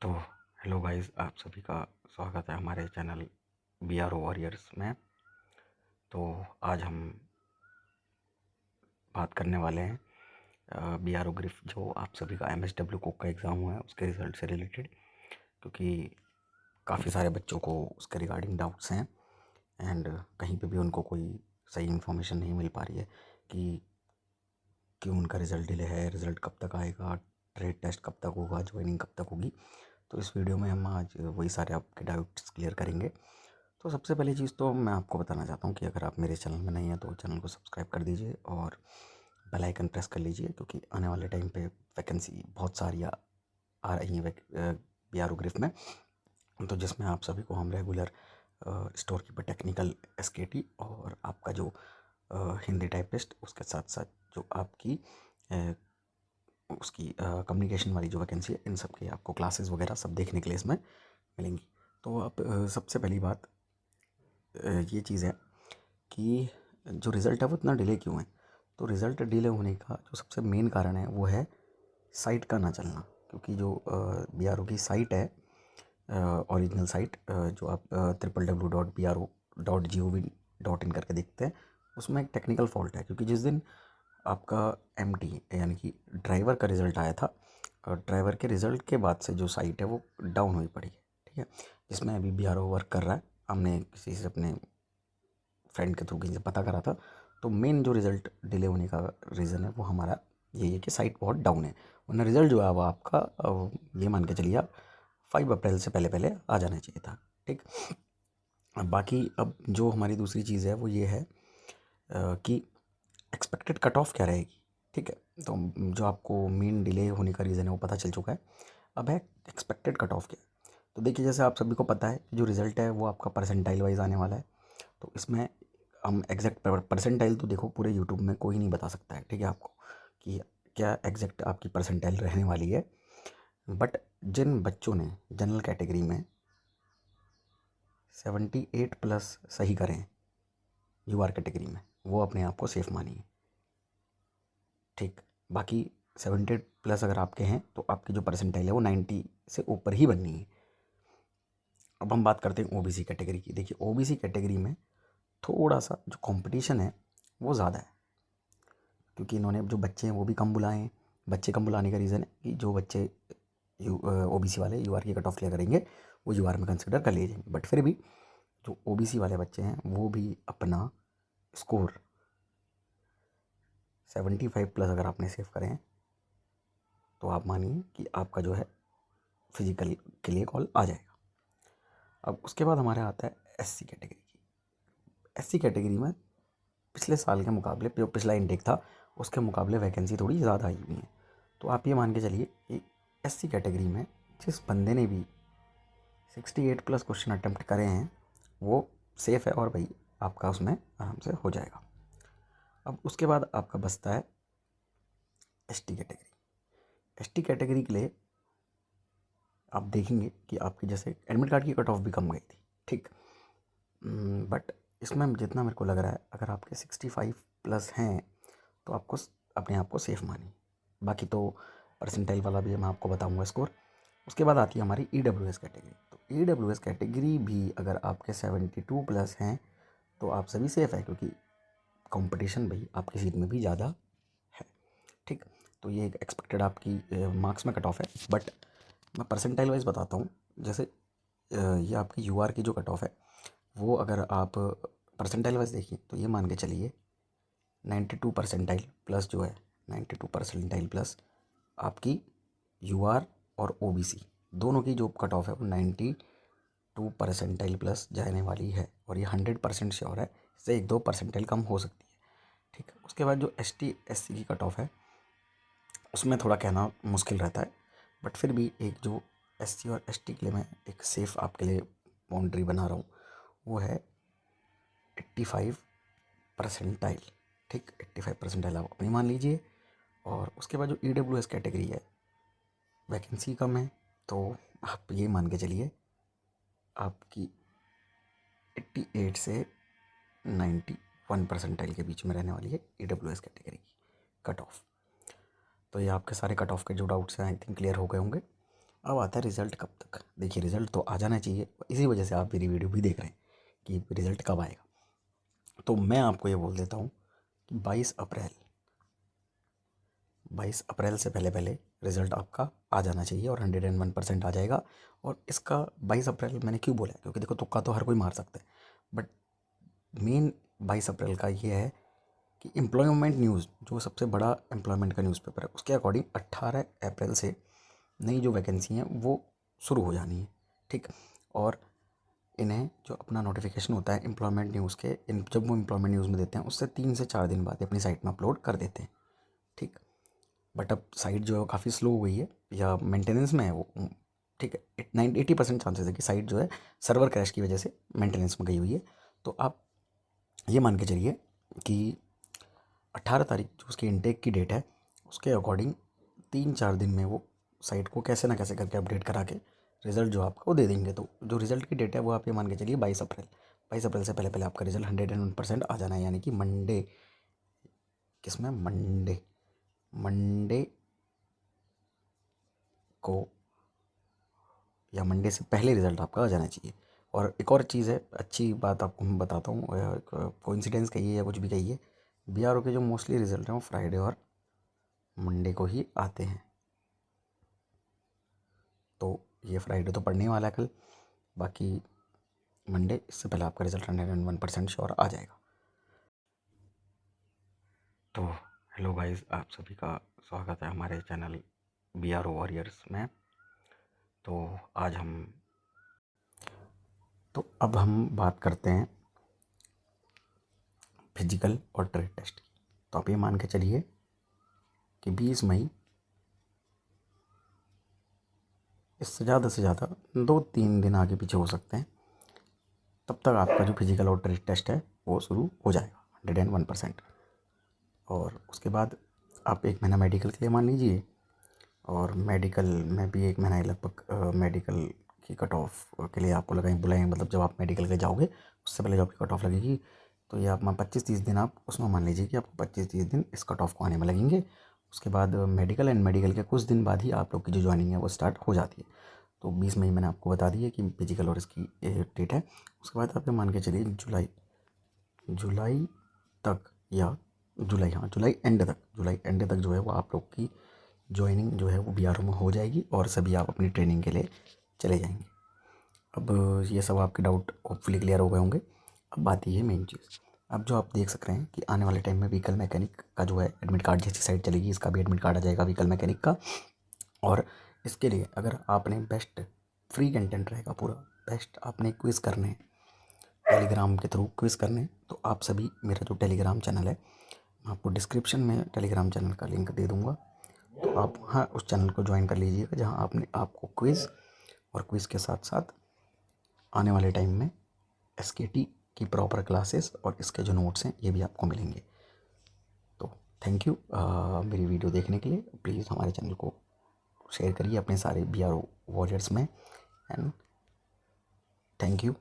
तो hello guys, आप सभी का स्वागत है हमारे चैनल BRO वॉरियर्स में। तो आज हम बात करने वाले हैं BRO ग्रिफ, जो आप सभी का MSW कोक का एग्ज़ाम हुआ है उसके रिज़ल्ट से रिलेटेड, क्योंकि काफ़ी सारे बच्चों को उसके रिगार्डिंग डाउट्स हैं एंड कहीं पे भी उनको कोई सही इन्फॉर्मेशन नहीं मिल पा रही है कि क्यों उनका रिज़ल्ट डिले है, रिज़ल्ट कब तक आएगा, ट्रेड टेस्ट कब तक होगा, ज्वाइनिंग कब तक होगी। तो इस वीडियो में हम आज वही सारे आपके डाउट्स क्लियर करेंगे। तो सबसे पहली चीज़ तो मैं आपको बताना चाहता हूँ कि अगर आप मेरे चैनल में नहीं हैं तो चैनल को सब्सक्राइब कर दीजिए और बेल आइकन प्रेस कर लीजिए, क्योंकि आने वाले टाइम पे वैकेंसी बहुत सारी आ रही हैं BRO ग्रिफ में, तो जिसमें आप सभी को हम regular store keeper technical SKT और आपका जो हिंदी टाइपिस्ट, उसके साथ साथ जो आपकी उसकी कम्युनिकेशन वाली जो वैकेंसी है, इन सब की आपको क्लासेस वगैरह सब देखने के लिए इसमें मिलेंगी। तो आप सबसे पहली बात ये चीज़ है कि जो रिज़ल्ट है वो इतना डिले क्यों है। तो रिज़ल्ट डिले होने का जो सबसे मेन कारण है वो है साइट का ना चलना, क्योंकि जो BRO की साइट है, ओरिजिनल साइट, जो आप www.bro.gov.in करके देखते हैं, उसमें एक टेक्निकल फॉल्ट है। क्योंकि जिस दिन आपका MT यानी कि ड्राइवर का रिज़ल्ट आया था, ड्राइवर के रिज़ल्ट के बाद से जो साइट है वो डाउन हुई पड़ी है, ठीक है, जिसमें अभी BRO वर्क कर रहा है। हमने किसी से अपने फ्रेंड के थ्रू कहीं से पता करा था, तो मेन जो रिज़ल्ट डिले होने का रीज़न है वो हमारा यही है कि साइट बहुत डाउन है, वरना रिज़ल्ट जो है वो आपका ये मान के चलिए आप 5 अप्रैल से पहले पहले आ जाना चाहिए था, ठीक। अब बाकी अब जो हमारी दूसरी चीज़ है वो ये है कि एक्सपेक्टेड कट ऑफ क्या रहेगी, ठीक है। तो जो आपको मेन डिले होने का रीज़न है वो पता चल चुका है। अब है एक्सपेक्टेड कट ऑफ क्या है। तो देखिए, जैसे आप सभी को पता है कि जो रिज़ल्ट है वो आपका परसेंटाइल वाइज आने वाला है। तो इसमें हम एग्जैक्ट परसेंटाइल तो देखो पूरे यूट्यूब में कोई नहीं बता सकता है, ठीक है, आपको कि क्या एग्जैक्ट आपकी परसेंटाइल रहने वाली है। बट जिन बच्चों ने जनरल कैटेगरी में 78+ सही करें UR कैटेगरी में, वो अपने आप को सेफ मानिए, ठीक। बाकी 78+ अगर आपके हैं तो आपकी जो परसेंटाइल है वो 90 से ऊपर ही बननी है। अब हम बात करते हैं OBC कैटेगरी की। देखिए, OBC कैटेगरी में थोड़ा सा जो कंपटीशन है वो ज़्यादा है, क्योंकि इन्होंने जो बच्चे हैं वो भी कम बुलाए हैं। बच्चे कम बुलाने का रीज़न है कि जो बच्चे OBC वाले UR की कट ऑफ क्लियर करेंगे वो UR में कंसिडर कर लिए जाएंगे। बट फिर भी जो OBC वाले बच्चे हैं वो भी अपना स्कोर 75+ अगर आपने सेव करें तो आप मानिए कि आपका जो है फिजिकल के लिए कॉल आ जाएगा। अब उसके बाद हमारे आता है SC कैटेगरी की। SC कैटेगरी में पिछले साल के मुकाबले, जो पिछला इनटेक था उसके मुकाबले वैकेंसी थोड़ी ज़्यादा आई हुई है। तो आप ये मान के चलिए कि SC कैटेगरी में जिस बंदे ने भी 68+ क्वेश्चन अटैम्प्ट करे हैं वो सेफ़ है, और भाई आपका उसमें आराम से हो जाएगा। अब उसके बाद आपका बचता है ST कैटेगरी। ST कैटेगरी के लिए आप देखेंगे कि आपकी जैसे एडमिट कार्ड की कट ऑफ भी कम गई थी, ठीक। बट इसमें जितना मेरे को लग रहा है, अगर आपके 65+ हैं तो आपको अपने आप को सेफ़ मानिए। बाकी तो परसेंटाइल वाला भी मैं आपको बताऊंगा स्कोर। उसके बाद आती है हमारी EWS कैटेगरी। तो EWS कैटेगरी भी अगर आपके 72+ हैं तो आप सभी सेफ़ है, क्योंकि कंपटीशन भाई आपकी सीट में भी ज़्यादा है, ठीक। तो ये एक एक्सपेक्टेड आपकी मार्क्स में कट ऑफ है। बट मैं परसेंटाइल वाइज बताता हूँ। जैसे ये आपकी UR की जो कट ऑफ है वो अगर आप परसेंटाइल वाइज देखिए तो ये मान के चलिए 92 परसेंटाइल प्लस जो है 92 परसेंटाइल प्लस आपकी UR और OBC दोनों की जो कट ऑफ है वो 92 परसेंटाइल प्लस जाने वाली है, और ये 100% श्योर है, इससे 1-2 परसेंटाइल कम हो सकती है, ठीक है। उसके बाद जो ST SC की कट ऑफ है उसमें थोड़ा कहना मुश्किल रहता है, बट फिर भी एक जो SC और ST के लिए मैं एक सेफ़ आपके लिए बाउंड्री बना रहा हूँ वो है 85 परसेंटाइल, ठीक। 85 परसेंटाइल आप अपनी मान लीजिए। और उसके बाद जो EWS कैटेगरी है वैकेंसी कम है, तो आप ये मान के चलिए आपकी 88 से 91 परसेंटाइल के बीच में रहने वाली है EWS कैटेगरी की कट ऑफ। तो ये आपके सारे कट ऑफ के जो डाउट्स हैं आई थिंक क्लियर हो गए होंगे। अब आता है रिज़ल्ट कब तक। देखिए रिज़ल्ट तो आ जाना चाहिए, इसी वजह से आप मेरी वीडियो भी देख रहे हैं कि रिज़ल्ट कब आएगा। तो मैं आपको ये बोल देता हूँ कि 22 अप्रैल से पहले पहले रिज़ल्ट आपका आ जाना चाहिए और 101% आ जाएगा। और इसका 22 अप्रैल मैंने क्यों बोला है, क्योंकि देखो तुक्का तो हर कोई मार सकता है, बट मेन 22 अप्रैल का ये है कि एम्प्लॉयमेंट न्यूज़, जो सबसे बड़ा एम्प्लॉयमेंट का न्यूज़पेपर है, उसके अकॉर्डिंग 18 अप्रैल से नई जो वैकेंसी हैं वो शुरू हो जानी है। ठीक। और इन्हें जो अपना नोटिफिकेशन होता है एम्प्लॉयमेंट न्यूज़ के, जब वो एम्प्लॉयमेंट न्यूज़ में देते हैं उससे 3 से 4 दिन बाद अपनी साइट में अपलोड कर देते हैं। ठीक। बट अब साइट जो है वो काफ़ी स्लो हो गई है या मेंटेनेंस में है वो। ठीक है, 80% चांसेस है कि साइट जो है सर्वर क्रैश की वजह से मेंटेनेंस में गई हुई है। तो आप ये मान के चलिए कि 18 तारीख जो उसकी इनटेक की डेट है, उसके अकॉर्डिंग 3-4 दिन में वो साइट को कैसे ना कैसे करके अपडेट करा के रिज़ल्ट जो आपका वो दे देंगे। तो जो रिज़ल्ट की डेट है वो आप ये मान के चलिए 22 अप्रैल। 22 अप्रैल से पहले पहले आपका रिज़ल्ट 101% आ जाना है, यानी कि मंडे, किसमें, मंडे को या मंडे से पहले रिज़ल्ट आपका आ जाना चाहिए। और एक और चीज़ है, अच्छी बात आपको मैं बताता हूँ, कोइंसिडेंस कहिए या कुछ भी कहिए, बीआरओ के जो मोस्टली रिज़ल्ट हैं वो फ्राइडे और मंडे को ही आते हैं। तो ये फ्राइडे तो पढ़ने वाला है कल, बाकी मंडे इससे पहले आपका रिज़ल्ट 101% श्योर आ जाएगा। तो हेलो गाइस, आप सभी का स्वागत है हमारे चैनल बीआरओ वॉरियर्स में। तो अब हम बात करते हैं फिजिकल और ट्रेड टेस्ट की। तो आप ये मान के चलिए कि 20 मई, इससे ज़्यादा से ज़्यादा 2-3 दिन आगे पीछे हो सकते हैं, तब तक आपका जो फिजिकल और ट्रेड टेस्ट है वो शुरू हो जाएगा 101%। और उसके बाद आप 1 महीना मेडिकल के लिए मान लीजिए, और मेडिकल में भी 1 महीना ही लगभग मेडिकल की कट ऑफ के लिए आपको बुलाएंगे, मतलब जब आप मेडिकल के जाओगे उससे पहले जो आपकी कट ऑफ लगेगी, तो ये आप 25-30 दिन आप उसमें मान लीजिए कि आपको 25-30 दिन इस कट ऑफ को आने में लगेंगे। उसके बाद मेडिकल के कुछ दिन बाद ही आप लोग की जो ज्वाइनिंग है वो स्टार्ट हो जाती है। तो 20 मई मैंने आपको बता दी है कि फिजिकल और इसकी डेट है। उसके बाद आप ये मान के चलिए जुलाई तक, या जुलाई एंड तक जो है वो आप लोग की ज्वाइनिंग जो है वो बीआरओ में हो जाएगी और सभी आप अपनी ट्रेनिंग के लिए चले जाएंगे। अब ये सब आपके डाउट होपफुली क्लियर हो गए होंगे। अब बात ये है मेन चीज़, अब जो आप देख सक रहे हैं कि आने वाले टाइम में व्हीकल मैकेनिक का जो है एडमिट कार्ड, जैसी साइट चलेगी इसका भी एडमिट कार्ड आ जाएगा व्हीकल मैकेनिक का। और इसके लिए अगर आपने बेस्ट फ्री कंटेंट रहेगा, पूरा बेस्ट आपने क्विज़ करने हैं, टेलीग्राम के थ्रू क्विज़ करने हैं, तो आप सभी मेरा जो टेलीग्राम चैनल है, मैं आपको डिस्क्रिप्शन में टेलीग्राम चैनल का लिंक दे दूँगा। तो आप हाँ उस चैनल को ज्वाइन कर लीजिएगा, जहाँ आपको क्विज़ और क्विज़ के साथ साथ आने वाले टाइम में एसकेटी की प्रॉपर क्लासेस और इसके जो नोट्स हैं ये भी आपको मिलेंगे। तो थैंक यू मेरी वीडियो देखने के लिए। प्लीज़ हमारे चैनल को शेयर करिए अपने सारे बीआरओ वॉरियर्स में, एंड थैंक यू।